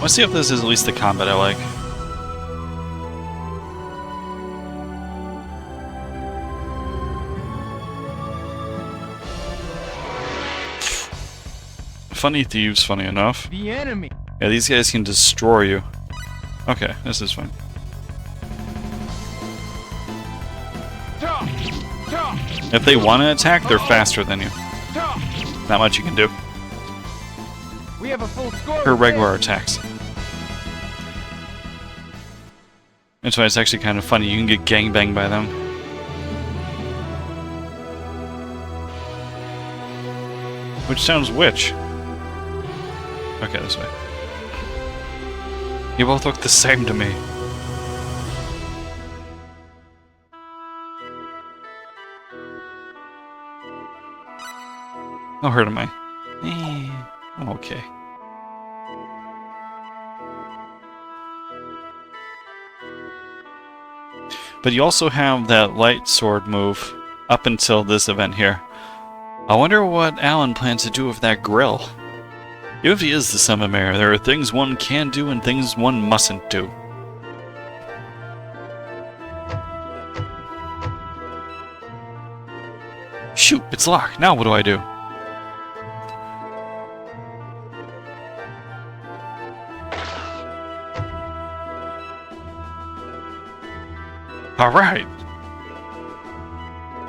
Let's see if this is at least the combat I like. Funny thieves, funny enough. The enemy. Yeah, these guys can destroy you. Okay, this is fine. If they want to attack, they're faster than you. Not much you can do. We have a full score. For regular attacks. That's why it's actually kind of funny. You can get gangbanged by them. Which sounds which? Okay, this way. You both look the same to me. How hurt am I? I'm okay. But you also have that light sword move up until this event here. I wonder what Alan plans to do with that grill. Even if he is the son of mayor, there are things one can do and things one mustn't do. Shoot, it's locked. Now what do I do? Alright.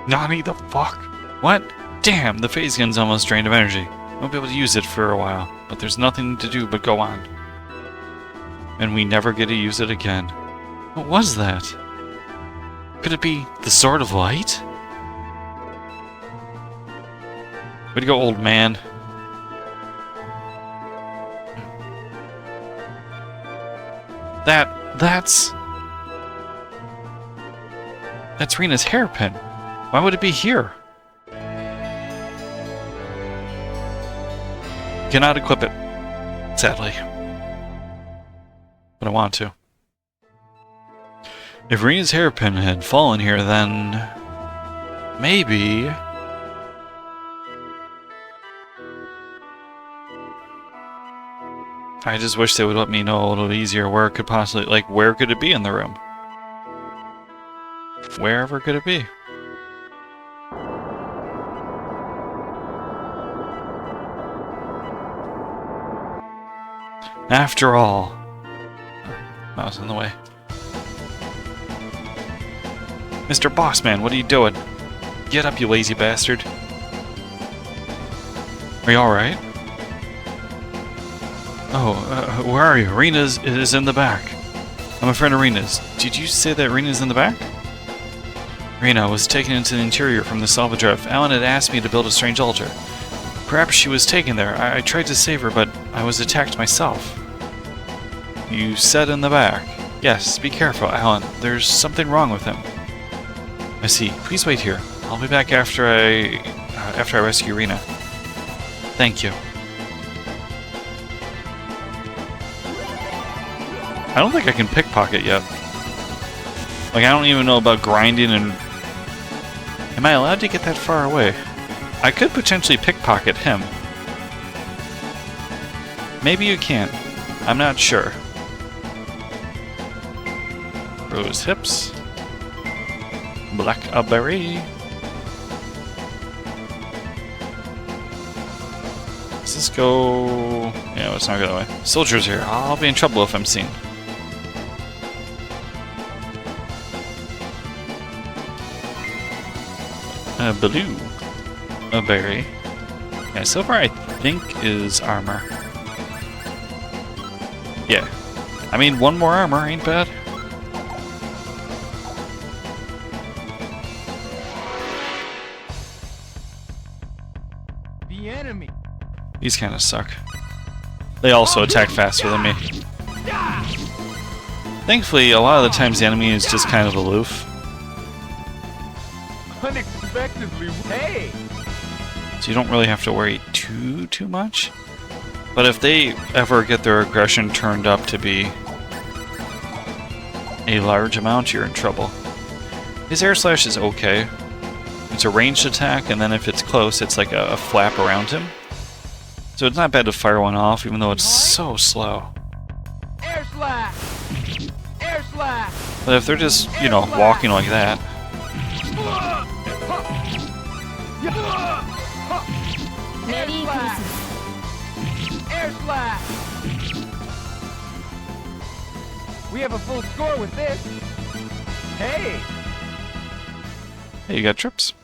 Nani the fuck? What? Damn, the phase gun's almost drained of energy. Won't be able to use it for a while, but there's nothing to do but go on. And we never get to use it again. What was that? Could it be the Sword of Light? Way to go, old man. That's Rena's hairpin. Why would it be here? Cannot equip it, sadly. But I want to. If Rena's hairpin had fallen here, then maybe I just wish they would let me know a little easier where it could possibly, like, where could it be in the room? Wherever could it be? After all, that was in the way. Mr. Bossman, what are you doing? Get up, you lazy bastard. Are you alright? Oh, where are you? Rena's is in the back. I'm a friend of Rena's. Did you say that Rena's in the back? Rena was taken into the interior from the salvage roof. Alan had asked me to build a strange altar. Perhaps she was taken there. I tried to save her, but I was attacked myself. You said in the back. Yes, be careful, Alan. There's something wrong with him. I see. Please wait here. I'll be back after I rescue Rena. Thank you. I don't think I can pickpocket yet. Like, I don't even know about grinding and... Am I allowed to get that far away? I could potentially pickpocket him. Maybe you can. I'm not sure. Rose hips. Blackberry. Does this go... Yeah, let's not go that way. Soldiers here. I'll be in trouble if I'm seen. Blue. A berry. Yeah, silver I think is armor. Yeah. I mean, one more armor ain't bad. The enemy. These kind of suck. They also attack faster than me. Thankfully, a lot of the times the enemy is just kind of aloof. Unexpectedly, hey! So you don't really have to worry too much. But if they ever get their aggression turned up to be a large amount, you're in trouble. His air slash is okay. It's a ranged attack, and then if it's close, it's like a flap around him. So it's not bad to fire one off, even though it's so slow. slash. But if they're just, you know, walking like that. Air slash. Air slash. We have a full score with this. Hey. Hey, you got trips.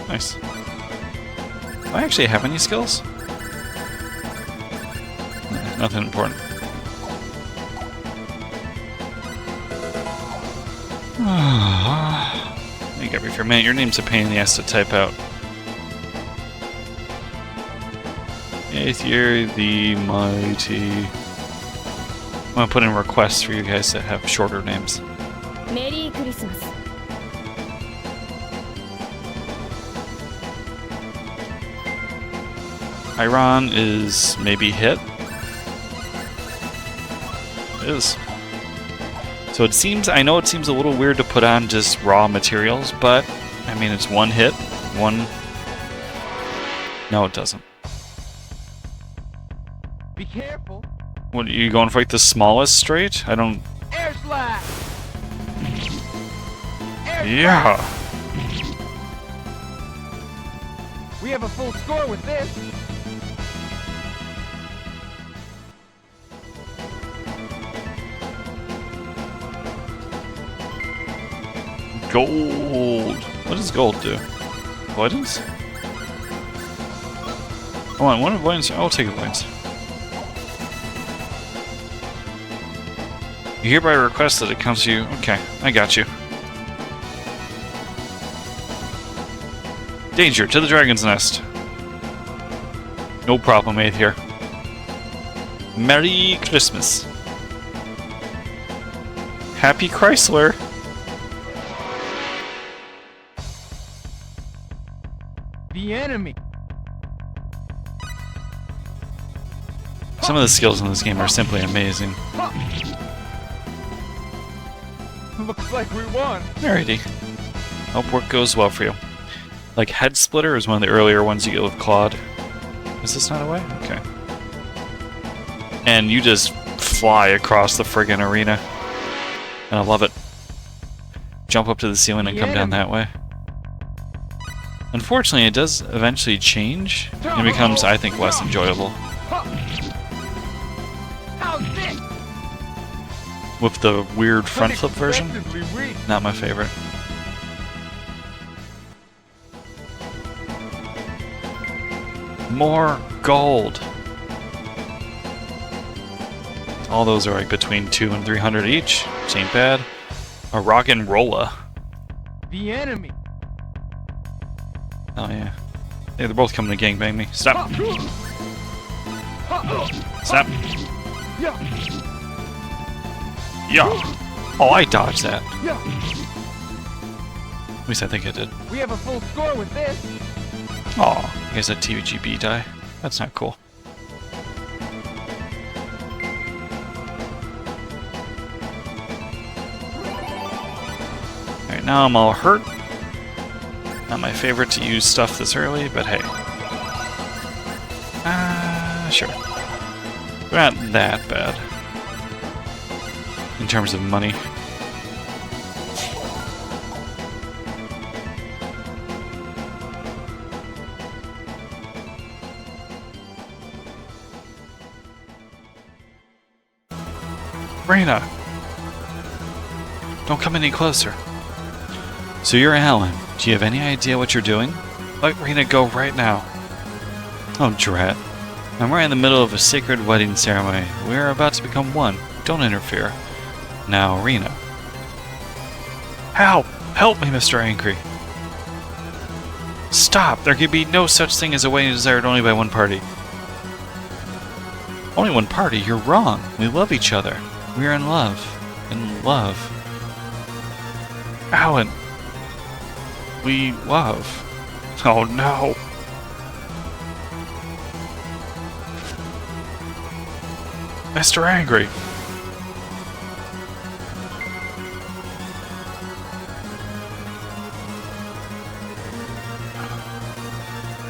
Nice. Do I actually have any skills? Nah, nothing important. You got me for a minute. Your name's a pain in the ass to type out. Aether the Mighty. I'm gonna put in requests for you guys that have shorter names. Merry Christmas. Iron is maybe hit. It is. So it seems, I know it seems a little weird to put on just raw materials, but I mean it's one hit, one. No, it doesn't. Be careful. What are you going for? Like the smallest straight? I don't. Air slash. Air Yeah. slash. We have a full score with this. Gold. What does gold do? Avoidance? I want one avoidance. I'll take avoidance. You hereby request that it comes to you. Okay, I got you. Danger to the dragon's nest. No problem, Aether. Merry Christmas. Happy Chrysler. The enemy. Some of the skills in this game are simply amazing. Looks like we won. Alrighty. Hope work goes well for you. Like Head Splitter is one of the earlier ones you get with Claude. Is this not a way? Okay. And you just fly across the friggin' arena. And I love it. Jump up to the ceiling and come down that way. Unfortunately, it does eventually change and becomes, I think, less enjoyable. How's this? With the weird front flip version, Unexpectedly weak. not my favorite. More gold. All those are like between 200 and 300 each, which ain't bad. A rock and rolla. The enemy. Oh yeah. Yeah, they're both coming to gangbang me. Stop. Stop. Yeah. Yeah. Oh, I dodged that. Yeah. At least I think I did. We have a full score with this. Oh, you guys had TVGB die. That's not cool. Alright, now I'm all hurt. Not my favorite to use stuff this early, but hey. Sure. We're not that bad. In terms of money. Raina! Don't come any closer. So you're Alan. Do you have any idea what you're doing? Let Raina go right now. Oh, drat. I'm right in the middle of a sacred wedding ceremony. We're about to become one. Don't interfere. Now, Raina. Help! Help me, Mr. Angry. Stop! There can be no such thing as a wedding desired only by one party. Only one party? You're wrong. We love each other. We are in love. In love. Alan. We love. Oh no. Mr. Angry.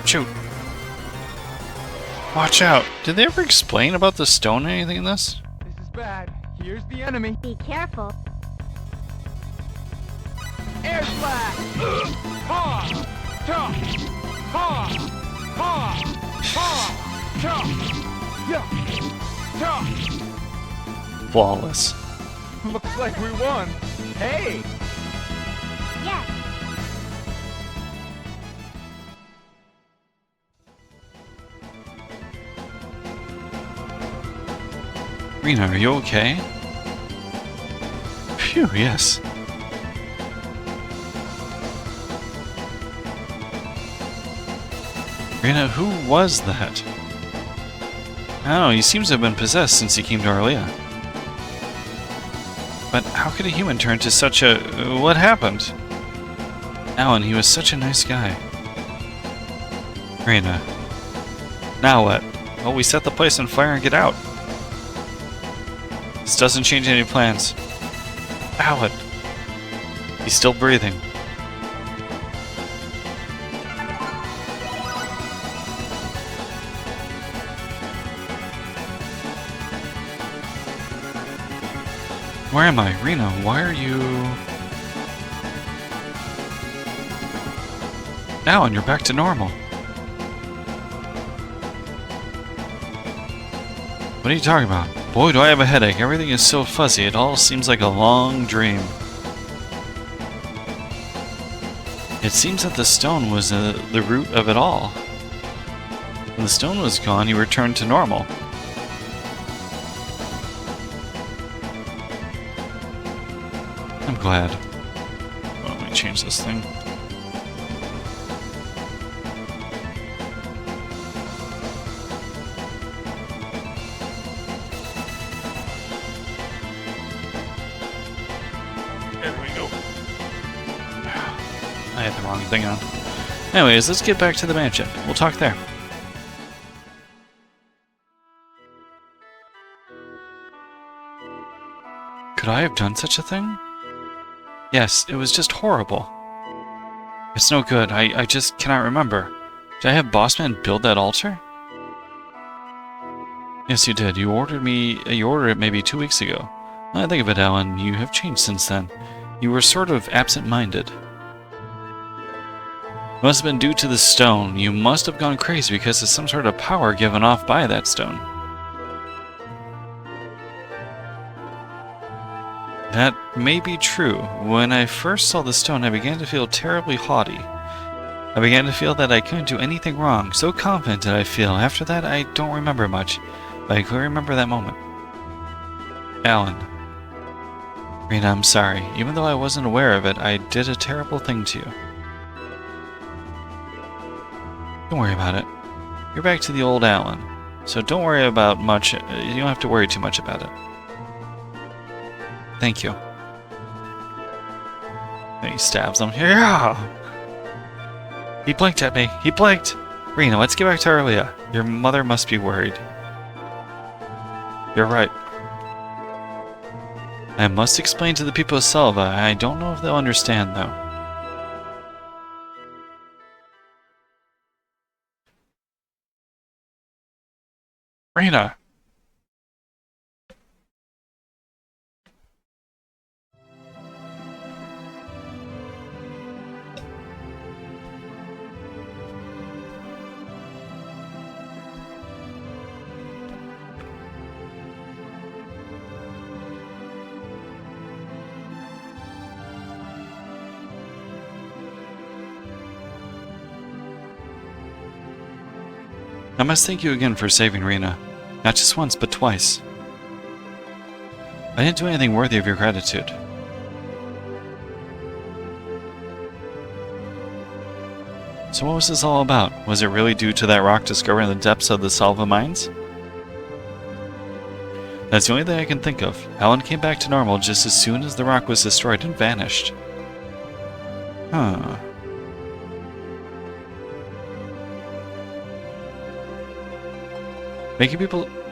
Shoot. Watch out. Did they ever explain about the stone or anything in this? This is bad. Here's the enemy. Be careful. Air slash! Ha! Cha! Ha! Ha! Ha! Cha! Yeah! Cha! Flawless. Looks like we won. Hey! Yeah. Rena, are you okay? Phew, yes. Rena, who was that? I don't know, he seems to have been possessed since he came to Arlia. But how could a human turn to such a... what happened? Alan, he was such a nice guy. Rena. Now what? Well, we set the place on fire and get out. This doesn't change any plans. Alan. He's still breathing. Where am I? Rena, why are you... Alan, you're back to normal. What are you talking about? Boy, do I have a headache. Everything is so fuzzy. It all seems like a long dream. It seems that the stone was the root of it all. When the stone was gone, you returned to normal. I'm glad. Well, let me change this thing. There we go. I had the wrong thing on. Anyways, let's get back to the mansion. We'll talk there. Could I have done such a thing? Yes, it was just horrible. It's no good. I just cannot remember. Did I have Bossman build that altar? Yes, you did. You ordered it maybe 2 weeks ago. When I think of it, Alan, you have changed since then. You were sort of absent-minded. It must have been due to the stone. You must have gone crazy because of some sort of power given off by that stone. That may be true. When I first saw the stone, I began to feel terribly haughty. I began to feel that I couldn't do anything wrong. So confident did I feel. After that, I don't remember much, but I clearly remember that moment. Alan. Rena, I'm sorry. Even though I wasn't aware of it, I did a terrible thing to you. Don't worry about it. You're back to the old Alan, so don't worry about much. You don't have to worry too much about it. Thank you. And he stabs him. Yeah! He blinked at me. He blinked! Rena, let's get back to Arlia. Your mother must be worried. You're right. I must explain to the people of Selva. I don't know if they'll understand, though. Rena! I must thank you again for saving Rena. Not just once, but twice. I didn't do anything worthy of your gratitude. So what was this all about? Was it really due to that rock discovered in the depths of the Salva mines? That's the only thing I can think of. Alan came back to normal just as soon as the rock was destroyed and vanished. Huh.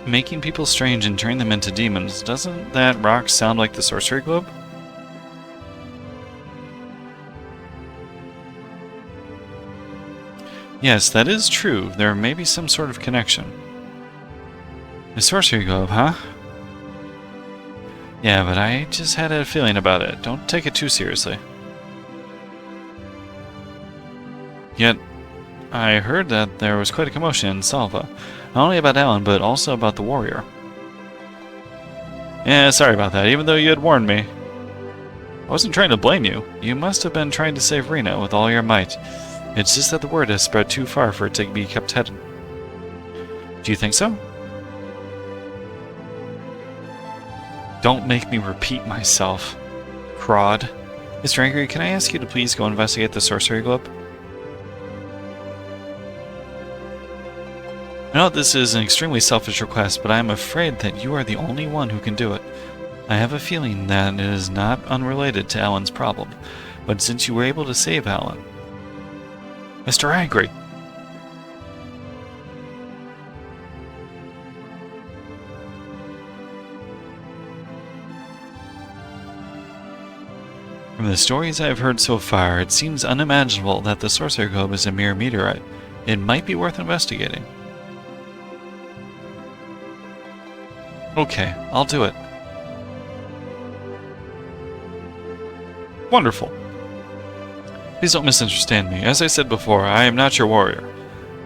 Making people strange and turning them into demons, doesn't that rock sound like the sorcery globe? Yes, that is true. There may be some sort of connection. The sorcery globe, huh? Yeah, but I just had a feeling about it. Don't take it too seriously. Yet, I heard that there was quite a commotion in Salva. Not only about Alan, but also about the warrior. Yeah, sorry about that, even though you had warned me. I wasn't trying to blame you. You must have been trying to save Rena with all your might. It's just that the word has spread too far for it to be kept hidden. Do you think so? Don't make me repeat myself. Crod. Mr. Angry, can I ask you to please go investigate the sorcery globe? I know this is an extremely selfish request, but I am afraid that you are the only one who can do it. I have a feeling that it is not unrelated to Alan's problem, but since you were able to save Alan... Mr. Angry! From the stories I have heard so far, it seems unimaginable that the sorcery globe is a mere meteorite. It might be worth investigating. Okay, I'll do it. Wonderful. Please don't misunderstand me. As I said before, I am not your warrior.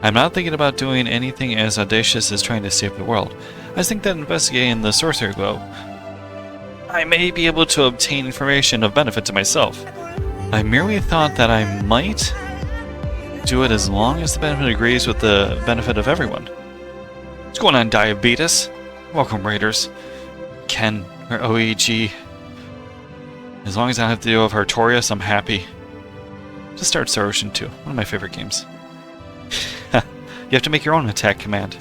I'm not thinking about doing anything as audacious as trying to save the world. I think that investigating the sorcery globe, I may be able to obtain information of benefit to myself. I merely thought that I might do it as long as the benefit agrees with the benefit of everyone. What's going on, Diabetes? Welcome, Raiders. Ken, or OEG. As long as I don't have to deal with Artorias, I'm happy. Just start Star Ocean 2, one of my favorite games. You have to make your own attack command.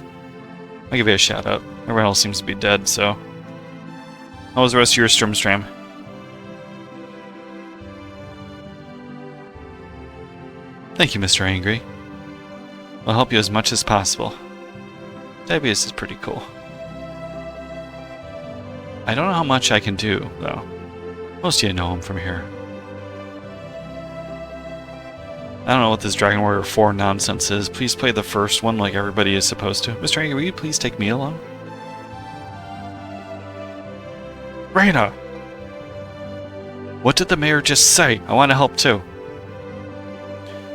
I'll give you a shout out. Everyone else seems to be dead, so... How was the rest of your Sturmstram? Thank you, Mr. Angry. I'll help you as much as possible. Diabetes is pretty cool. I don't know how much I can do, though. Most of you know him from here. I don't know what this Dragon Warrior 4 nonsense is. Please play the first one like everybody is supposed to. Mr. Angry, will you please take me along? Rena! What did the mayor just say? I want to help too.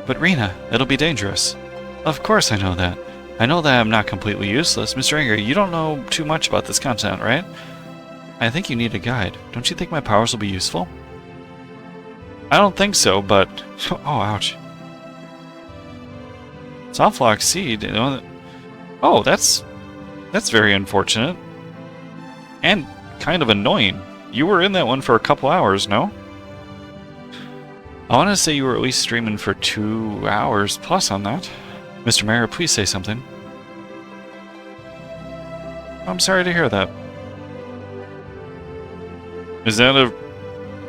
But Rena, it'll be dangerous. Of course I know that. I know that I'm not completely useless. Mr. Angry, you don't know too much about this continent, right? I think you need a guide. Don't you think my powers will be useful? I don't think so, but... Oh, ouch. Softlock seed, you know... Oh, that's very unfortunate. And kind of annoying. You were in that one for a couple hours, no? I want to say you were at least streaming for 2 hours plus on that. Mr. Mayor, please say something. I'm sorry to hear that. Is that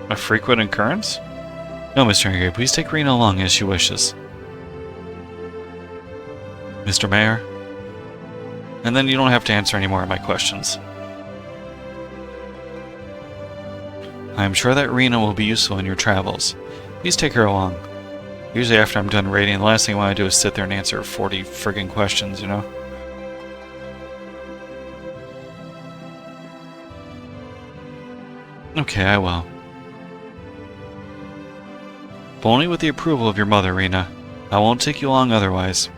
a frequent occurrence? No, Mr. Angry, please take Rena along as she wishes. Mr. Mayor? And then you don't have to answer any more of my questions. I am sure that Rena will be useful in your travels. Please take her along. Usually after I'm done raiding, the last thing I want to do is sit there and answer 40 friggin' questions, you know? Okay, I will. But only with the approval of your mother, Rena. I won't take you along otherwise.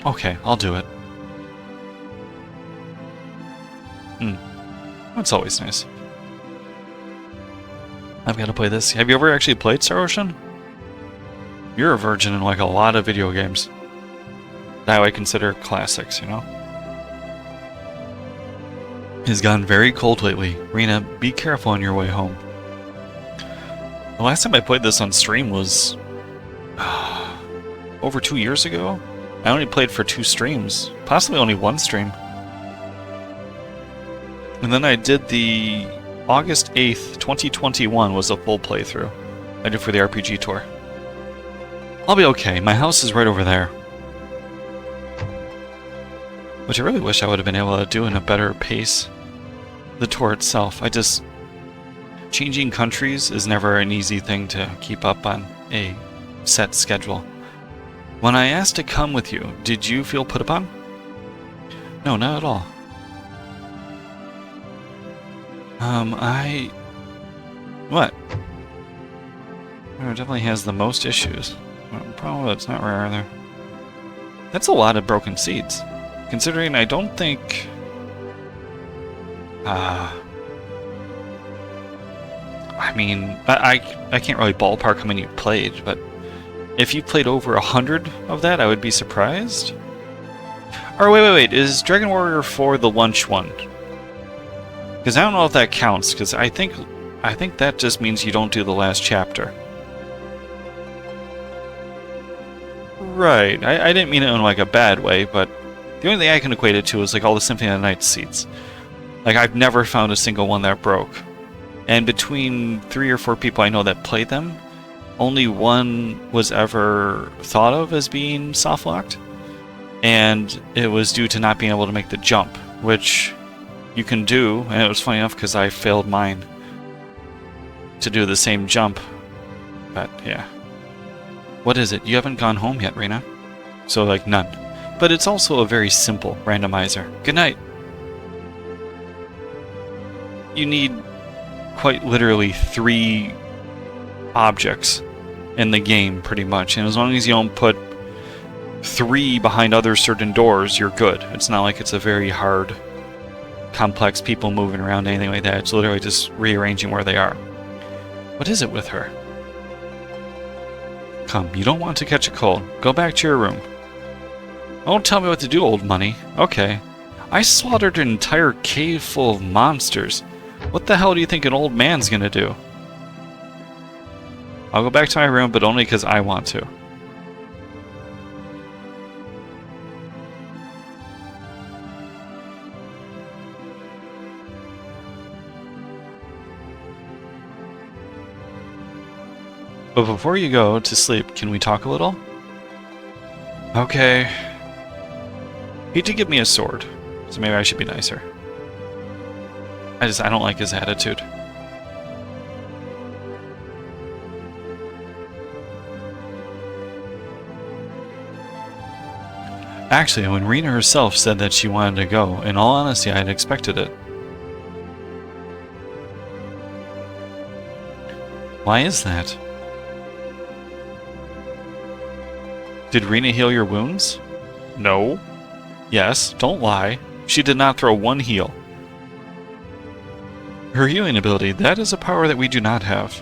Okay, I'll do it. That's always nice. I've got to play this. Have you ever actually played Star Ocean? You're a virgin in like a lot of video games that I consider classics, you know? It's gotten very cold lately. Rena, be careful on your way home. The last time I played this on stream was... over 2 years ago? I only played for 2 streams. Possibly only 1 stream. And then I did the... August 8th, 2021 was a full playthrough. I did for the RPG tour. I'll be okay. My house is right over there. Which I really wish I would have been able to do in a better pace. The tour itself, changing countries is never an easy thing to keep up on a set schedule. When I asked to come with you, did you feel put upon? No, not at all. What? Oh, it definitely has the most issues. Probably it's not rare either. That's a lot of broken seeds. Considering I don't think... I mean, I can't really ballpark how many you played, but if you played over 100 of that, I would be surprised. Or wait, is Dragon Warrior 4 the lunch one? Because I don't know if that counts, because I think that just means you don't do the last chapter. Right, I didn't mean it in like a bad way, but the only thing I can equate it to is like all the Symphony of the Night seeds. Like I've never found a single one that broke. And between 3 or 4 people I know that played them, only one was ever thought of as being soft-locked. And it was due to not being able to make the jump, which you can do, and it was funny enough because I failed mine to do the same jump. But yeah. What is it? You haven't gone home yet, Rena? So like none. But it's also a very simple randomizer. Good night. You need quite literally 3 objects in the game, pretty much. And as long as you don't put 3 behind other certain doors, you're good. It's not like it's a very hard, complex people moving around, anything like that. It's literally just rearranging where they are. What is it with her? Come, you don't want to catch a cold. Go back to your room. Don't tell me what to do, old money. Okay. I slaughtered an entire cave full of monsters. What the hell do you think an old man's gonna do? I'll go back to my room, but only because I want to. But before you go to sleep, can we talk a little? Okay. He did give me a sword, so maybe I should be nicer. I don't like his attitude. Actually, when Rena herself said that she wanted to go, in all honesty, I had expected it. Why is that? Did Rena heal your wounds? No. Yes, don't lie. She did not throw one heal. Her healing ability, that is a power that we do not have.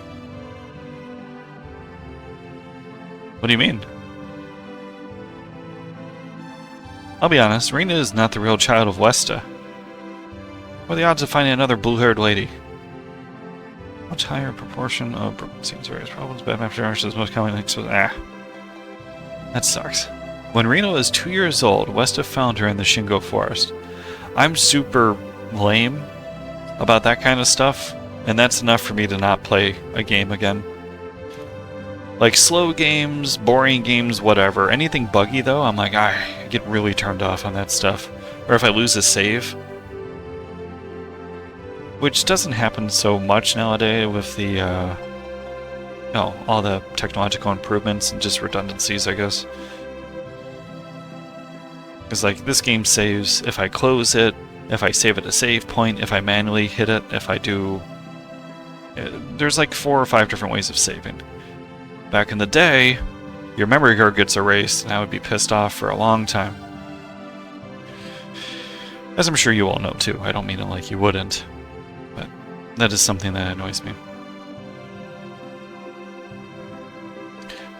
What do you mean? I'll be honest, Rena is not the real child of Westa. What are the odds of finding another blue-haired lady? Much higher proportion of seems various problems, but after is most common links with that sucks. When Rena was 2 years old, Westa found her in the Shingo forest. I'm super lame about that kind of stuff, and that's enough for me to not play a game again. Like slow games, boring games, whatever. Anything buggy though, I'm like, I get really turned off on that stuff. Or if I lose a save. Which doesn't happen so much nowadays with the, all the technological improvements and just redundancies, I guess. Because like, this game saves if I close it, if I save at a save point, if I manually hit it, if I do... There's like 4 or 5 different ways of saving. Back in the day, your memory card gets erased, and I would be pissed off for a long time. As I'm sure you all know too. I don't mean it like you wouldn't. But that is something that annoys me.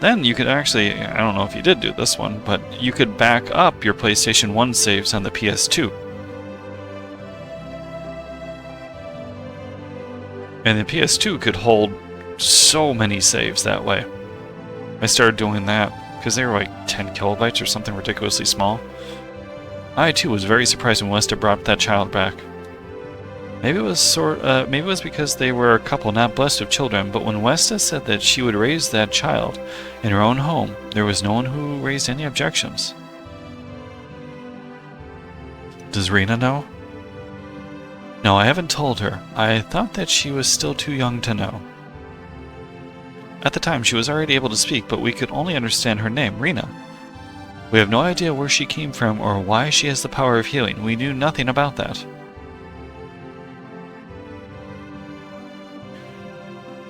Then you could actually, I don't know if you did do this one, but you could back up your PlayStation 1 saves on the PS2. And the PS2 could hold so many saves that way. I started doing that because they were like 10 kilobytes or something ridiculously small. I too was very surprised when Westa brought that child back. Maybe it was because they were a couple not blessed with children, but when Westa said that she would raise that child in her own home, there was no one who raised any objections. Does Rena know? No, I haven't told her. I thought that she was still too young to know. At the time, she was already able to speak, but we could only understand her name, Rena. We have no idea where she came from or why she has the power of healing. We knew nothing about that.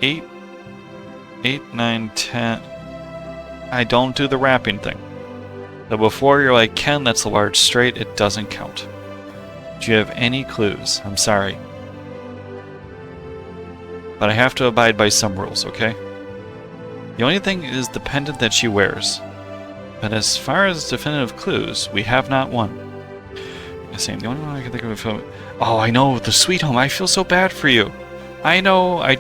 8, 9, 10... I don't do the wrapping thing. So before you're like, Ken, that's a large straight, it doesn't count. Do you have any clues? I'm sorry. But I have to abide by some rules, okay? The only thing is the pendant that she wears. But as far as definitive clues, we have not one. The only one I can think of. Oh, I know, the Sweet Home. I feel so bad for you. I know, I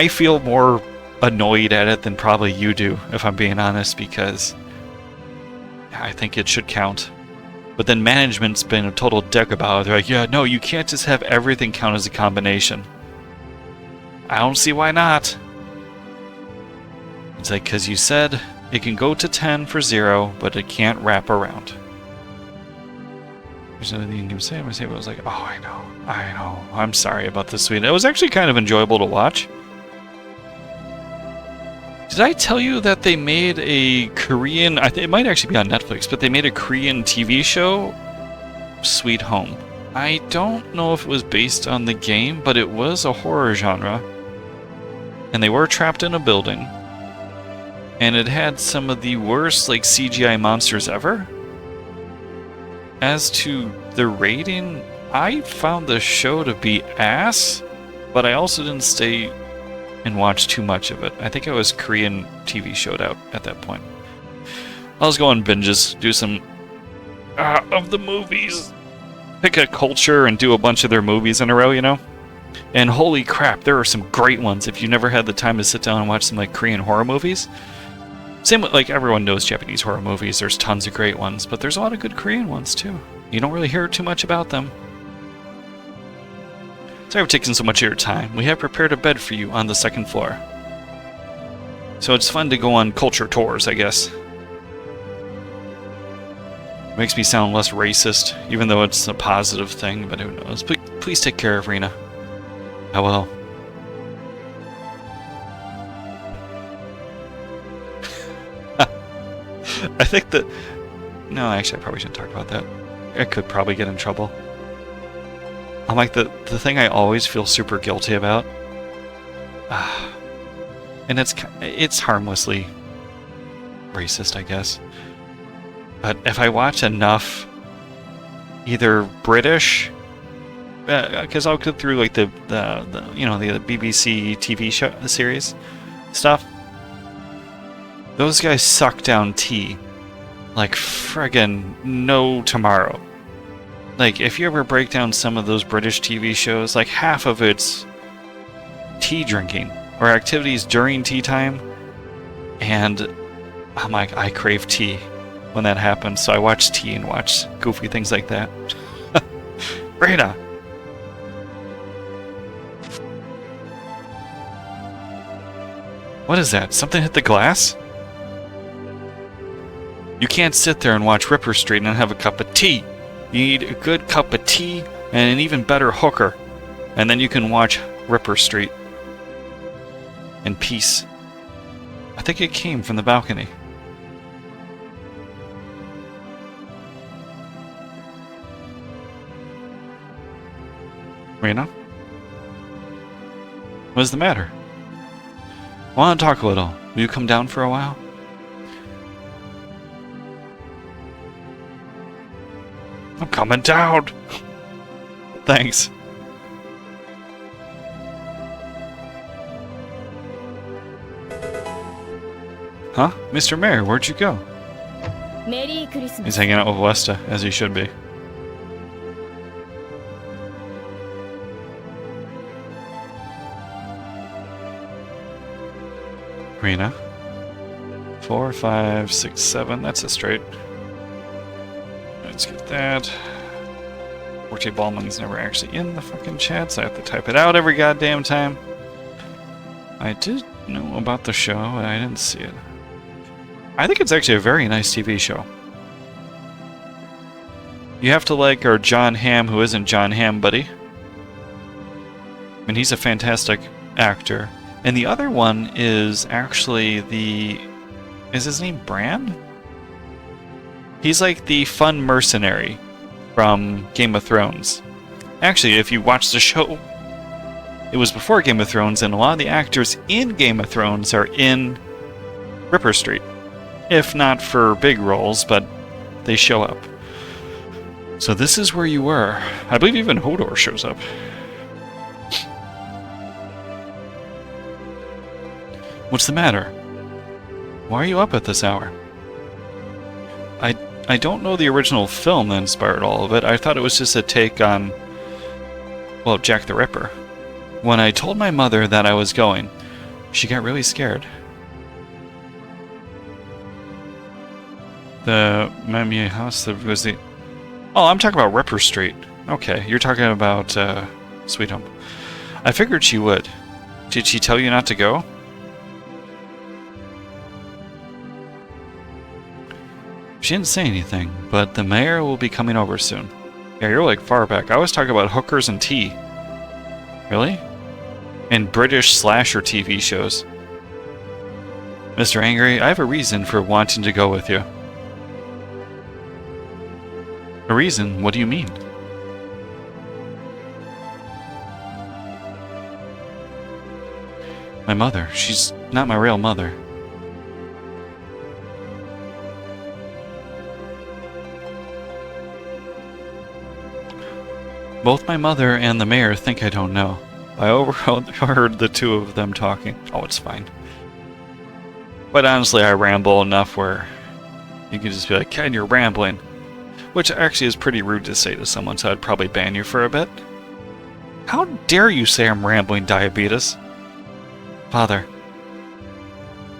feel more annoyed at it than probably you do, if I'm being honest, because I think it should count. But then management's been a total dick about it. They're like, yeah, no, you can't just have everything count as a combination. I don't see why not. It's like, because you said it can go to 10 for 0, but it can't wrap around. There's nothing you can say. I'm going to say, but I was like, oh, I know. I'm sorry about this, sweet. It was actually kind of enjoyable to watch. Did I tell you that they made a Korean... it might actually be on Netflix, but they made a Korean TV show, Sweet Home. I don't know if it was based on the game, but it was a horror genre. And they were trapped in a building. And it had some of the worst like CGI monsters ever. As to the rating, I found the show to be ass, but I also didn't stay and watch too much of it. I think I was Korean TV showed out at that point. I'll just go on binges, do some of the movies. Pick a culture and do a bunch of their movies in a row, you know? And holy crap, there are some great ones if you never had the time to sit down and watch some like Korean horror movies. Same with, like, everyone knows Japanese horror movies, there's tons of great ones, but there's a lot of good Korean ones too. You don't really hear too much about them. Sorry for taking so much of your time. We have prepared a bed for you on the second floor. So it's fun to go on culture tours, I guess. Makes me sound less racist, even though it's a positive thing, but who knows. Please take care of Rena. I will. I think that... No, actually, I probably shouldn't talk about that. I could probably get in trouble. I'm like, the thing I always feel super guilty about... and it's harmlessly racist, I guess. But if I watch enough either British... because I'll go through like the BBC TV show series stuff. Those guys suck down tea like friggin' no tomorrow. Like, if you ever break down some of those British TV shows, like half of it's tea drinking or activities during tea time, and I'm like, I crave tea when that happens, so I watch tea and watch goofy things like that. Rita! What is that? Something hit the glass? You can't sit there and watch Ripper Street and have a cup of tea. You need a good cup of tea and an even better hooker. And then you can watch Ripper Street in peace. I think it came from the balcony. Rena? What's the matter? I want to talk a little. Will you come down for a while? I'm coming down! Thanks. Huh? Mr. Mayor, where'd you go? Merry Christmas. He's hanging out with Westa, as he should be. Rena. 4, 5, 6, 7. That's a straight. Let's get that. Forte Ballman's never actually in the fucking chat, so I have to type it out every goddamn time. I did know about the show, and I didn't see it. I think it's actually a very nice TV show. You have to like our John Hamm, who isn't John Hamm, buddy. I mean, he's a fantastic actor. And the other one is actually the... Is his name Bran? He's like the fun mercenary from Game of Thrones. Actually, if you watch the show, it was before Game of Thrones, and a lot of the actors in Game of Thrones are in Ripper Street. If not for big roles, but they show up. So this is where you were. I believe even Hodor shows up. What's the matter? Why are you up at this hour? I don't know the original film that inspired all of it. I thought it was just a take on, well, Jack the Ripper. When I told my mother that I was going, she got really scared. The Mamie house was the... Oh, I'm talking about Ripper Street. Okay, you're talking about Sweet Home. I figured she would. Did she tell you not to go? She didn't say anything, but the mayor will be coming over soon. Yeah, you're like far back. I was talking about hookers and tea. Really? And British slasher TV shows. Mr. Angry, I have a reason for wanting to go with you. A reason? What do you mean? My mother. She's not my real mother. Both my mother and the mayor think I don't know. I overheard the two of them talking. Oh, it's fine. But honestly, I ramble enough where you can just be like, Ken, you're rambling. Which actually is pretty rude to say to someone, so I'd probably ban you for a bit. How dare you say I'm rambling, Diabetes? Father.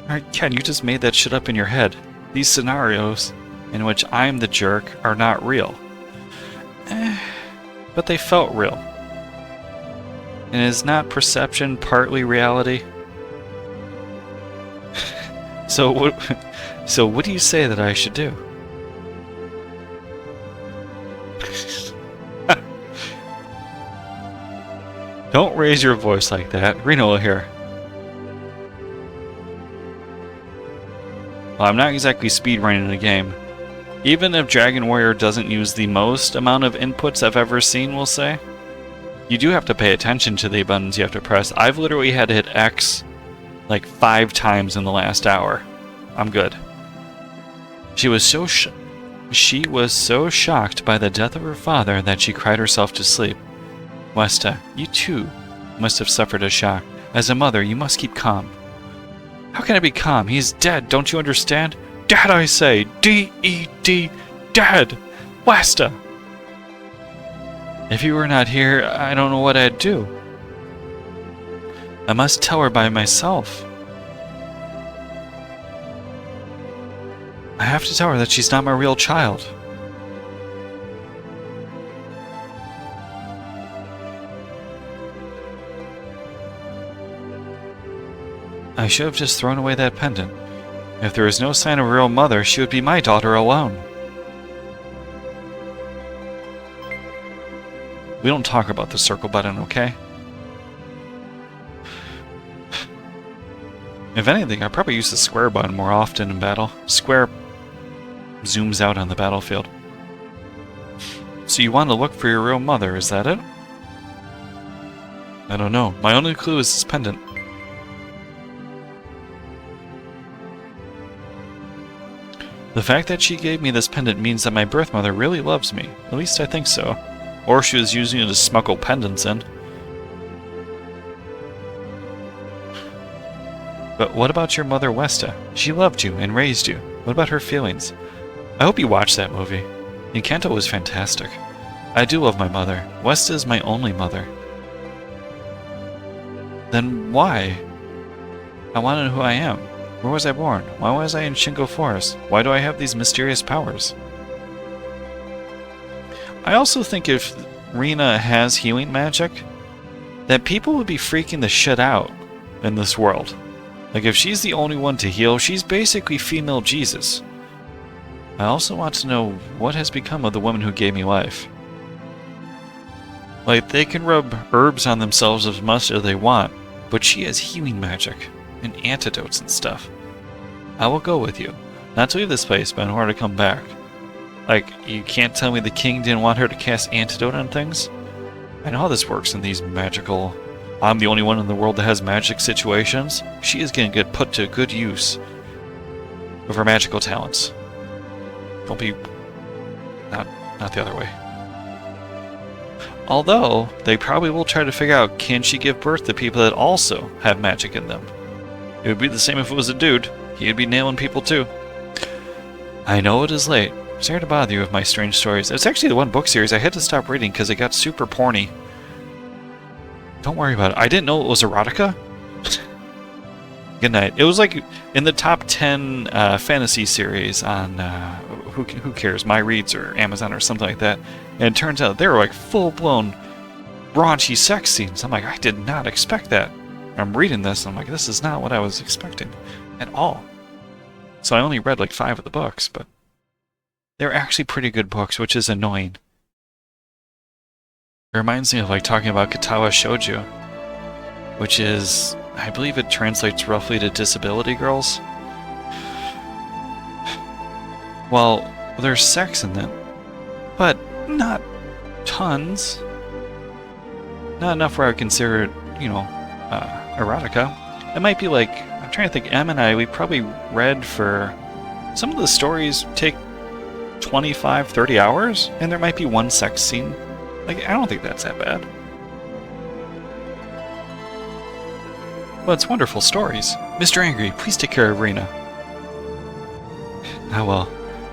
Alright, Ken, you just made that shit up in your head. These scenarios in which I'm the jerk are not real. But they felt real. And is not perception partly reality? So what do you say that I should do? Don't raise your voice like that. Reno will hear. Well, I'm not exactly speedrunning the game. Even if Dragon Warrior doesn't use the most amount of inputs I've ever seen, we'll say, you do have to pay attention to the buttons you have to press. I've literally had to hit X like 5 times in the last hour. I'm good. She was so shocked by the death of her father that she cried herself to sleep. Westa, you too must have suffered a shock. As a mother, you must keep calm. How can I be calm? He's dead, don't you understand? Dead, I say! D-E-D! Dead! Westa! If you were not here, I don't know what I'd do. I must tell her by myself. I have to tell her that she's not my real child. I should have just thrown away that pendant. If there was no sign of a real mother, she would be my daughter alone. We don't talk about the circle button, okay? If anything, I probably use the square button more often in battle. Square zooms out on the battlefield. So you want to look for your real mother, is that it? I don't know. My only clue is this pendant. The fact that she gave me this pendant means that my birth mother really loves me. At least I think so. Or she was using it to smuggle pendants in. But what about your mother, Westa? She loved you and raised you. What about her feelings? I hope you watched that movie. Encanto was fantastic. I do love my mother. Westa is my only mother. Then why? I want to know who I am. Where was I born? Why was I in Shingo Forest? Why do I have these mysterious powers? I also think if Rena has healing magic, that people would be freaking the shit out in this world. Like, if she's the only one to heal, she's basically female Jesus. I also want to know what has become of the woman who gave me life. Like, they can rub herbs on themselves as much as they want, but she has healing magic and antidotes and stuff. I will go with you. Not to leave this place, but in order to come back. Like, you can't tell me the king didn't want her to cast antidote on things? I know how this works in these magical... I'm the only one in the world that has magic situations. She is going to get put to good use. with her magical talents. Don't be... not the other way. Although, they probably will try to figure out, can she give birth to people that also have magic in them? It would be the same if it was a dude. He'd be nailing people too. I know it is late. Sorry to bother you with my strange stories. It's actually the one book series I had to stop reading because it got super porny. Don't worry about it. I didn't know it was erotica. Good night. It was like in the top 10 fantasy series on who cares, My Reads or Amazon or something like that. And it turns out they were like full-blown raunchy sex scenes. I'm like, I did not expect that. I'm reading this and I'm like, this is not what I was expecting at all. So I only read like 5 of the books, but they're actually pretty good books, which is annoying. It reminds me of like talking about Katawa Shoujo, which is, I believe it translates roughly to disability girls. Well, there's sex in them, but not tons. Not enough where I would consider it, you know, erotica. It might be like, I'm trying to think, Em and I, we probably read for, some of the stories take 25, 30 hours, and there might be one sex scene. Like, I don't think that's that bad. Well, it's wonderful stories. Mr. Angry, please take care of Rena. Ah, well.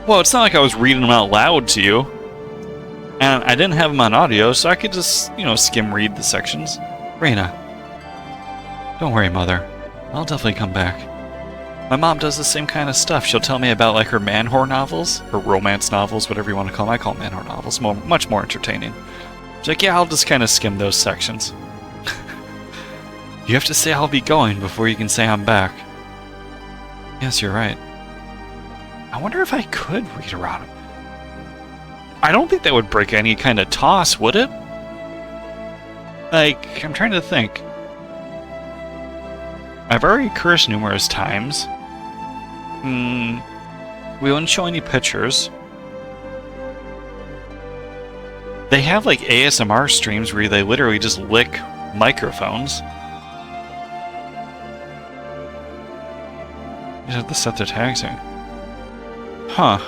Well, it's not like I was reading them out loud to you. And I didn't have them on audio, so I could just, you know, skim read the sections. Rena. Don't worry, Mother. I'll definitely come back. My mom does the same kind of stuff. She'll tell me about, like, her man-whore novels, her romance novels, whatever you want to call them. I call them man-whore novels. Much more entertaining. She's like, yeah, I'll just kind of skim those sections. You have to say I'll be going before you can say I'm back. Yes, you're right. I wonder if I could read erotica. I don't think that would break any kind of toss, would it? Like, I'm trying to think. I've already cursed numerous times. We wouldn't show any pictures. They have like ASMR streams where they literally just lick microphones. You have to set their tags here. Huh.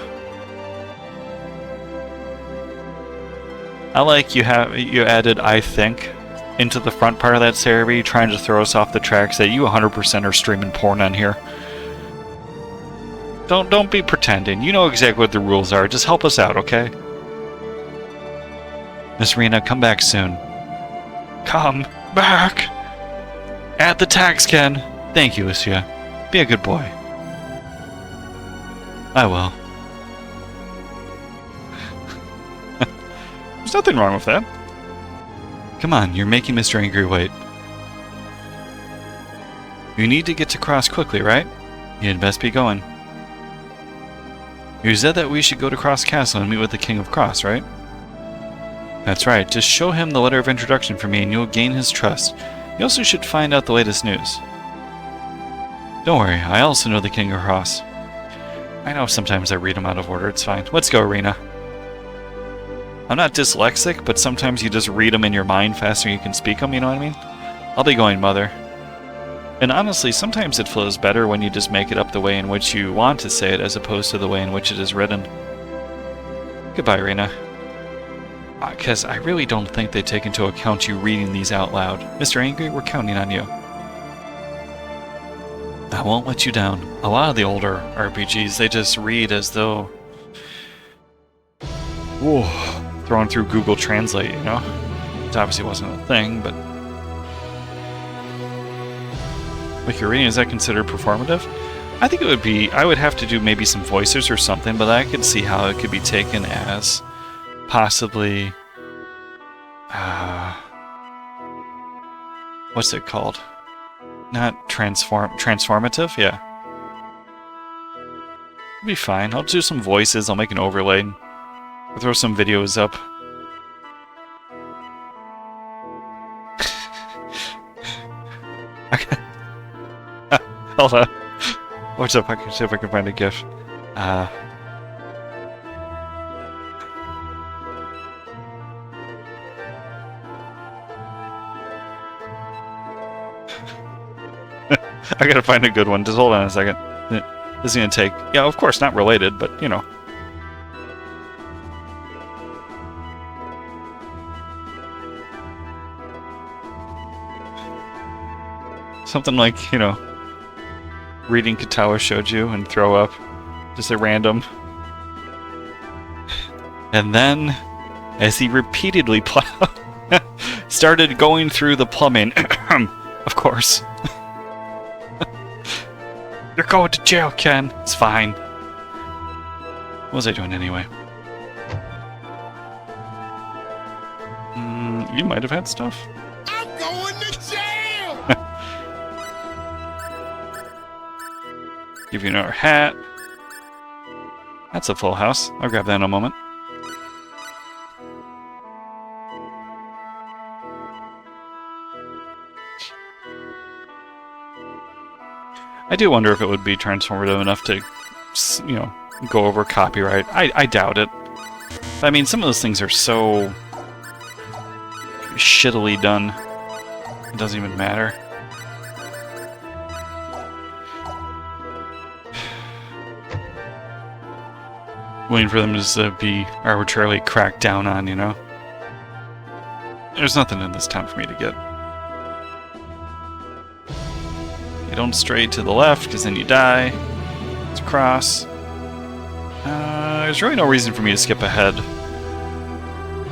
I like you added I think into the front part of that series, trying to throw us off the tracks that you 100% are streaming porn on here. Don't be pretending. You know exactly what the rules are. Just help us out, okay? Miss Rena, come back soon. Come back! At the tax, Ken! Thank you, Lucia. Be a good boy. I will. There's nothing wrong with that. Come on, you're making Mr. Angry wait. You need to get to Cross quickly, right? You'd best be going. You said that we should go to Cross Castle and meet with the King of Cross, right? That's right. Just show him the letter of introduction for me and you'll gain his trust. You also should find out the latest news. Don't worry, I also know the King of Cross. I know sometimes I read them out of order, it's fine. Let's go, Rena. I'm not dyslexic, but sometimes you just read them in your mind faster than you can speak them, you know what I mean? I'll be going, Mother. And honestly, sometimes it flows better when you just make it up the way in which you want to say it as opposed to the way in which it is written. Goodbye, Rena. Because I really don't think they take into account you reading these out loud. Mr. Angry, we're counting on you. I won't let you down. A lot of the older RPGs, they just read as though... Whoa, thrown through Google Translate, you know? It obviously wasn't a thing, but... Like your reading, is that considered performative? I think it would be... I would have to do maybe some voices or something, but I could see how it could be taken as possibly... what's it called? Not transformative? Yeah. It'll be fine. I'll do some voices, I'll make an overlay. I'll throw some videos up. Hold on. What's up? I can see if I can find a GIF. I gotta find a good one. Just hold on a second. This is going to take... Yeah, of course, not related, but, you know. Something like, you know, reading Katawa Shoujo and throw up. Just at random. And then, as he repeatedly started going through the plumbing, of course. You're going to jail, Ken. It's fine. What was I doing anyway? You might have had stuff. I'm going to jail! Give you another hat. That's a full house. I'll grab that in a moment. I do wonder if it would be transformative enough to, you know, go over copyright. I doubt it. I mean, some of those things are so shittily done. It doesn't even matter. Waiting for them to just be arbitrarily cracked down on, you know? There's nothing in this town for me to get. You don't stray to the left, because then you die. It's across. There's really no reason for me to skip ahead.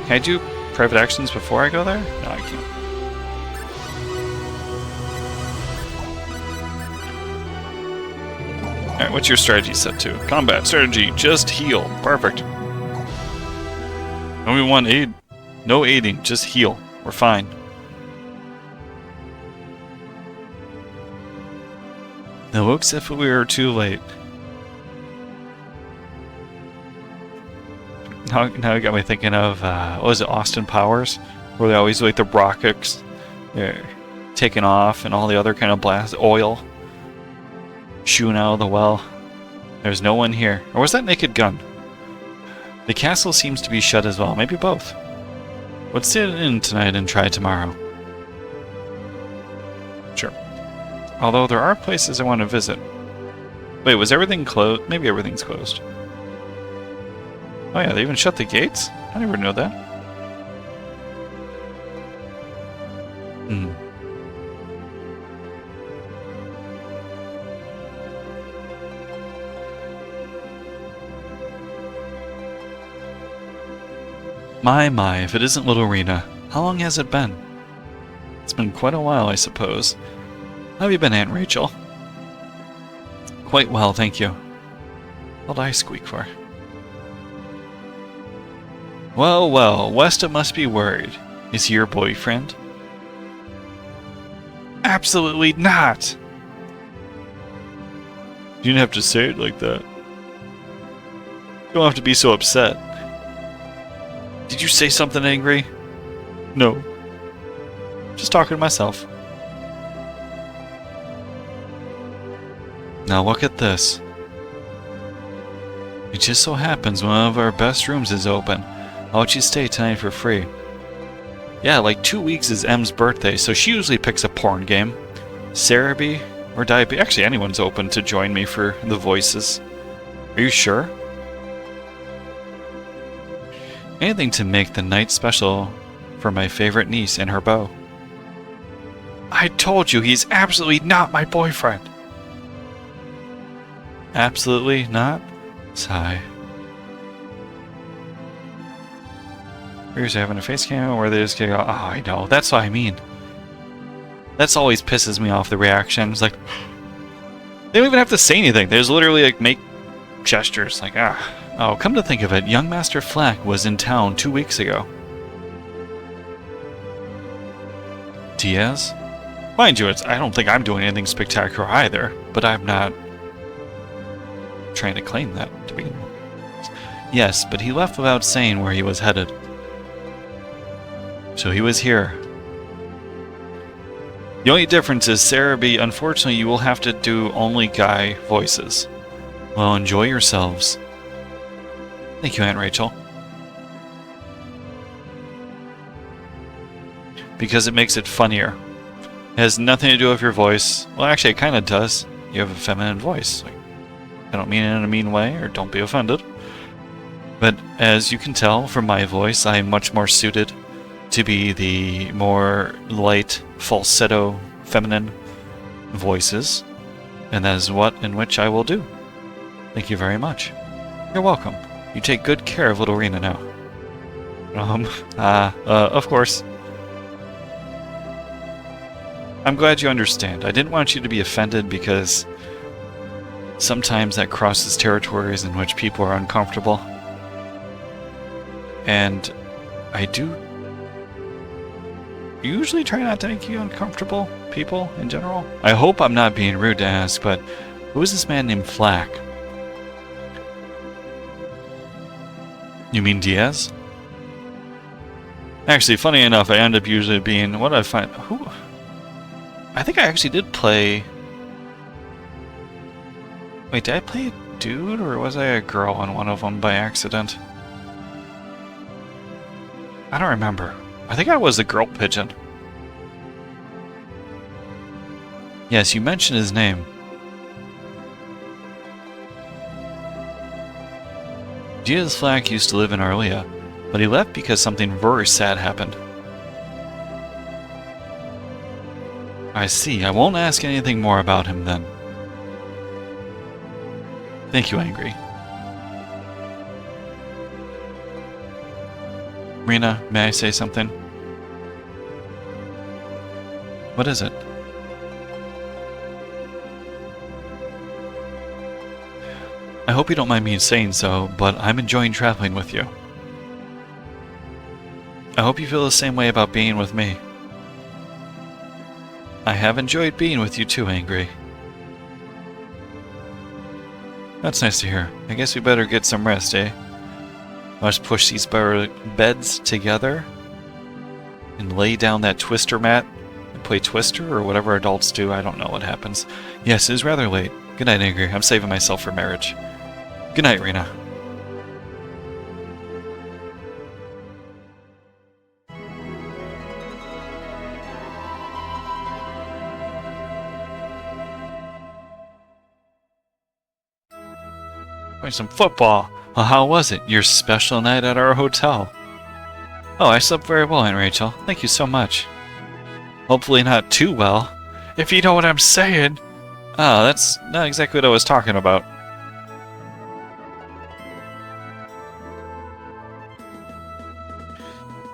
Can I do private actions before I go there? No, I can't. Alright, what's your strategy set to? Combat strategy, just heal. Perfect. Only one aid. No aiding, just heal. We're fine. It looks as if we were too late. Now it got me thinking of, what was it, Austin Powers? Where they always do, like, the rockets taking off and all the other kind of blast oil shooting out of the well. There's no one here. Or was that Naked Gun? The castle seems to be shut as well. Maybe both. Let's sit in tonight and try tomorrow. Sure. Although there are places I want to visit. Wait, was everything closed? Maybe everything's closed. Oh yeah, they even shut the gates? I never knew that. My, if it isn't little Rena. How long has it been? It's been quite a while, I suppose. How have you been, Aunt Rachel? Quite well, thank you. What'd I squeak for? Well, well, Westa must be worried. Is he your boyfriend? Absolutely not! You didn't have to say it like that. You don't have to be so upset. Did you say something angry? No. Just talking to myself. Now look at this. It just so happens one of our best rooms is open. I'll let you stay tonight for free. Yeah, like 2 weeks is M's birthday, so she usually picks a porn game. Cerebi or Diabetes. Actually, anyone's open to join me for the voices. Are you sure? Anything to make the night special for my favorite niece and her beau. I told you, he's absolutely not my boyfriend. Absolutely not? Sigh. We're just having a face cam where they just go, oh, I know, that's what I mean. That's always pisses me off, the reaction. It's like, they don't even have to say anything. They just literally like make gestures, like, ah. Oh, come to think of it, young Master Flack was in town 2 weeks ago. Diaz? Mind you, I don't think I'm doing anything spectacular either, but I'm not trying to claim that to begin with. Yes, but he left without saying where he was headed. So he was here. The only difference is Cerebi, unfortunately, you will have to do only guy voices. Well, enjoy yourselves. Thank you, Aunt Rachel. Because it makes it funnier. It has nothing to do with your voice. Well, actually, it kind of does. You have a feminine voice. Like, I don't mean it in a mean way, or don't be offended. But as you can tell from my voice, I am much more suited to be the more light, falsetto, feminine voices. And that is what in which I will do. Thank you very much. You're welcome. You take good care of little Rena now. Of course. I'm glad you understand. I didn't want you to be offended because sometimes that crosses territories in which people are uncomfortable. And I do usually try not to make you uncomfortable, people in general. I hope I'm not being rude to ask, but who is this man named Flack? You mean Diaz? Actually, funny enough, I end up usually being... What did I find? Who? I think I actually did play... Wait, did I play a dude, or was I a girl on one of them by accident? I don't remember. I think I was the girl pigeon. Yes, you mentioned his name. Diaz Flack used to live in Arlia, but he left because something very sad happened. I see. I won't ask anything more about him then. Thank you, Angry. Rena, may I say something? What is it? I hope you don't mind me saying so, but I'm enjoying traveling with you. I hope you feel the same way about being with me. I have enjoyed being with you too, Angry. That's nice to hear. I guess we better get some rest, eh? Let's push these beds together and lay down that twister mat and play Twister or whatever adults do. I don't know what happens. Yes, it is rather late. Good night, Angry. I'm saving myself for marriage. Good night, Rena. Playing some football. Well, how was it? Your special night at our hotel? Oh, I slept very well, Aunt Rachel. Thank you so much. Hopefully not too well. If you know what I'm saying. Oh, that's not exactly what I was talking about.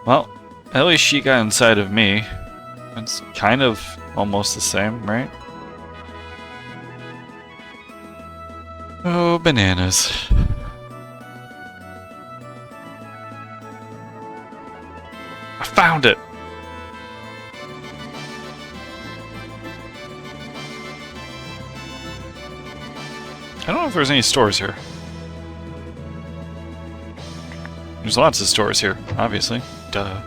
Well, at least she got inside of me. It's kind of almost the same, right? Oh, bananas. I found it! I don't know if there's any stores here. There's lots of stores here, obviously. Duh.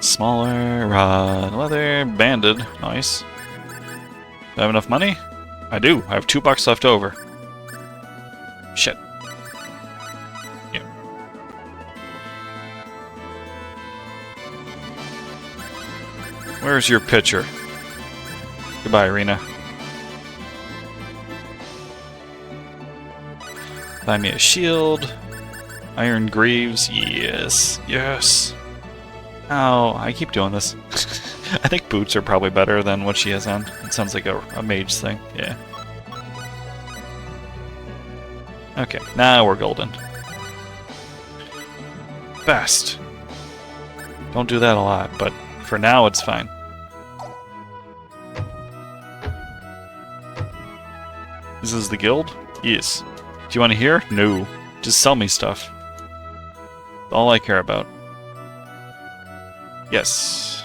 Smaller, leather, banded. Nice. Do I have enough money? I do. I have $2 left over. Shit. Yeah. Where's your picture? Goodbye, Rena. Buy me a shield. Iron greaves. Yes. Yes. Oh, I keep doing this. I think boots are probably better than what she has on. It sounds like a mage thing. Yeah. Okay, now we're golden. Best. Don't do that a lot, but for now it's fine. This is the guild? Yes. Do you want to hear? No. Just sell me stuff. All I care about. Yes.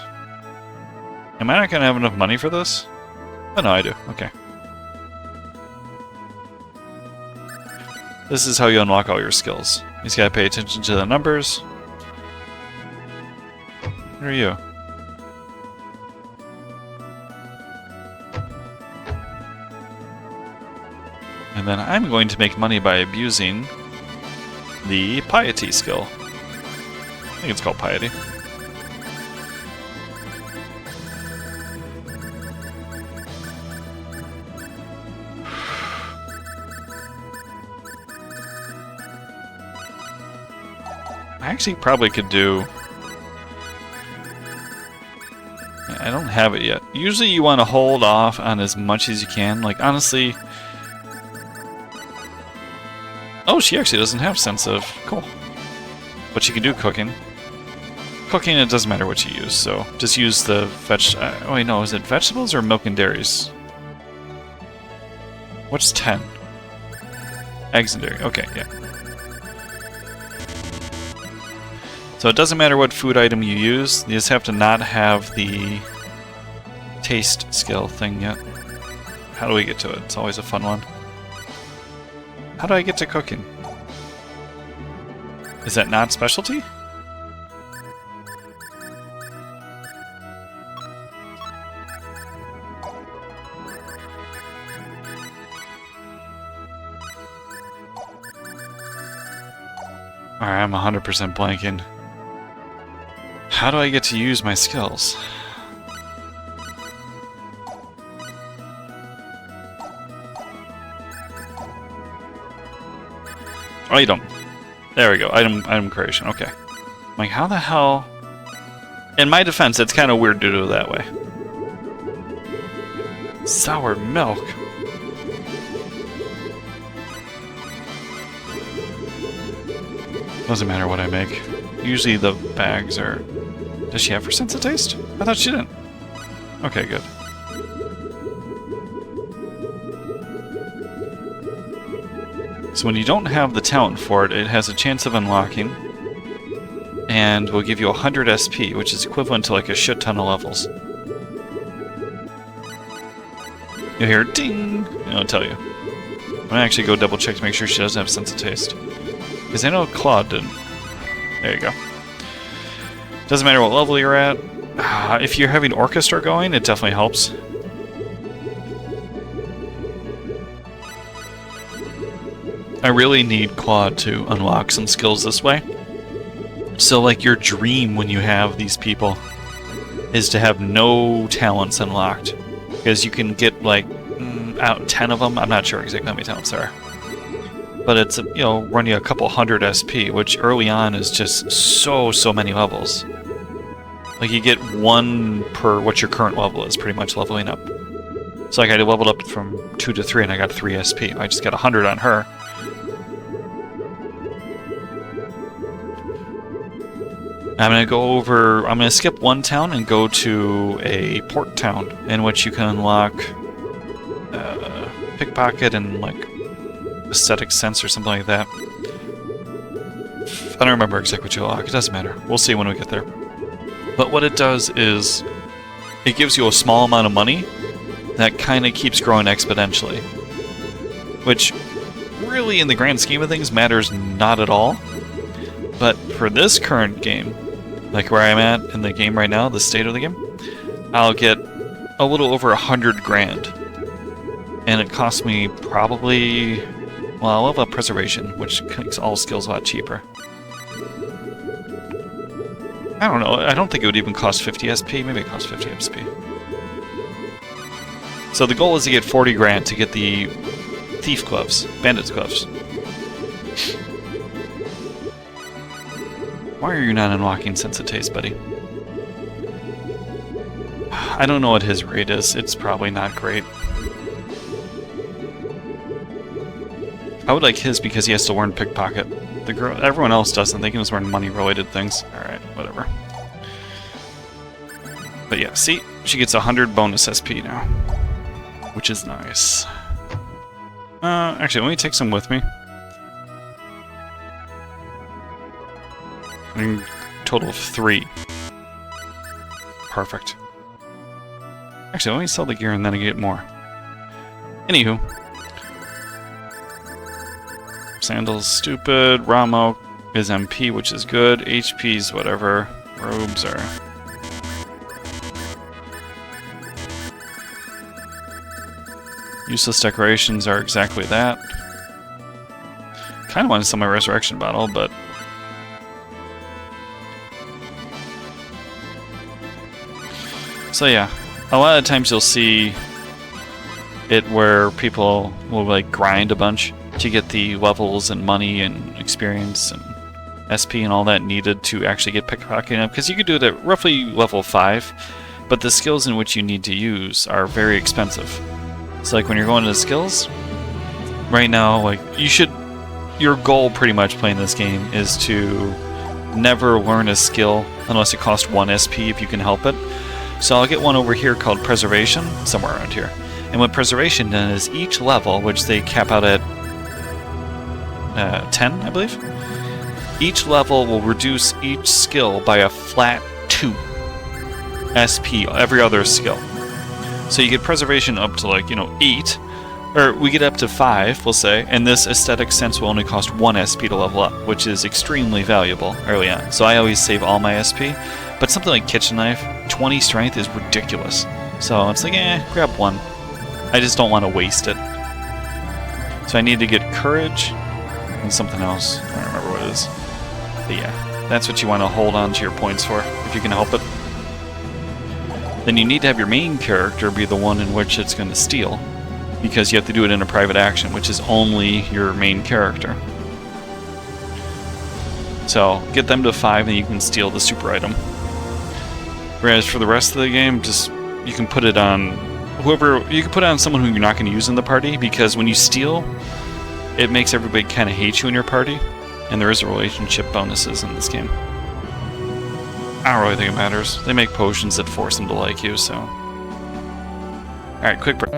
Am I not going to have enough money for this? Oh no, I do. Okay. This is how you unlock all your skills. You just gotta pay attention to the numbers. What are you? And then I'm going to make money by abusing the piety skill. I think it's called piety. I actually probably could do... I don't have it yet. Usually you want to hold off on as much as you can. Like, honestly... Oh, she actually doesn't have sense of... Cool. But she can do cooking. Cooking, it doesn't matter what you use, so just use the oh wait, no, is it vegetables or milk and dairies? What's 10? Eggs and dairy, okay, yeah. So it doesn't matter what food item you use, you just have to not have the taste skill thing yet. How do we get to it? It's always a fun one. How do I get to cooking? Is that not specialty? Alright, I'm 100% blanking. How do I get to use my skills? Item. There we go. Item creation. Okay. I'm like, how the hell... In my defense, it's kind of weird to do it that way. Sour milk. Doesn't matter what I make. Usually the bags are... Does she have her sense of taste? I thought she didn't. Okay, good. So when you don't have the talent for it, it has a chance of unlocking. And will give you 100 SP, which is equivalent to like a shit ton of levels. You'll hear ding! And it'll tell you. I'm gonna actually go double check to make sure she doesn't have sense of taste. Because I know Claude didn't. There you go. Doesn't matter what level you're at. If you're having orchestra going, it definitely helps. I really need Claude to unlock some skills this way. So, like, your dream when you have these people is to have no talents unlocked. Because you can get, like, out 10 of them. I'm not sure exactly how many talents there are. But it's, you know, run you a couple hundred SP, which early on is just so many levels. Like, you get one per what your current level is, pretty much leveling up. So, like, I leveled up from 2 to 3 and I got 3 SP. I just got 100 on her. I'm gonna skip one town and go to a port town in which you can unlock pickpocket and like aesthetic sense or something like that. I don't remember exactly what you unlock. It doesn't matter. We'll see when we get there. But what it does is it gives you a small amount of money that kind of keeps growing exponentially, which really in the grand scheme of things matters not at all. But for this current game, like where I'm at in the game right now, the state of the game, I'll get a little over 100 grand. And it costs me probably, well, I'll level up preservation, which makes all skills a lot cheaper. I don't know, I don't think it would even cost 50 SP, maybe it costs 50 SP. So the goal is to get 40 grand to get the thief gloves, bandit's gloves. Why are you not unlocking sense of taste, buddy? I don't know what his rate is. It's probably not great. I would like his because he has to learn pickpocket. Everyone else doesn't. They can just learn money-related things. Alright, whatever. But yeah, see? She gets 100 bonus SP now. Which is nice. Actually, let me take some with me. Total of 3. Perfect. Actually, let me sell the gear and then I get more. Anywho. Sandals, stupid. Raw milk is MP, which is good. HP's whatever. Robes are... Useless decorations are exactly that. Kinda want to sell my resurrection bottle, but... So yeah, a lot of times you'll see it where people will like grind a bunch to get the levels and money and experience and SP and all that needed to actually get pickpocketing up, because you could do it at roughly level 5, but the skills in which you need to use are very expensive. So like when you're going to the skills, right now, like your goal pretty much playing this game is to never learn a skill unless it costs 1 SP if you can help it. So I'll get one over here called Preservation, somewhere around here. And what Preservation does is each level, which they cap out at 10, I believe, each level will reduce each skill by a flat 2 SP, every other skill. So you get Preservation up to 8, or we get up to 5, we'll say, and this aesthetic sense will only cost 1 SP to level up, which is extremely valuable early on. So I always save all my SP, but something like Kitchen Knife, 20 strength is ridiculous. So it's like, grab 1. I just don't want to waste it. So I need to get Courage and something else. I don't remember what it is. But yeah, that's what you want to hold on to your points for, if you can help it. Then you need to have your main character be the one in which it's going to steal, because you have to do it in a private action, which is only your main character. So get them to 5 and you can steal the super item. Whereas for the rest of the game, just you can put it on someone who you're not going to use in the party, because when you steal, it makes everybody kind of hate you in your party, and there is a relationship bonuses in this game. I don't really think it matters. They make potions that force them to like you, so. Alright, quick break.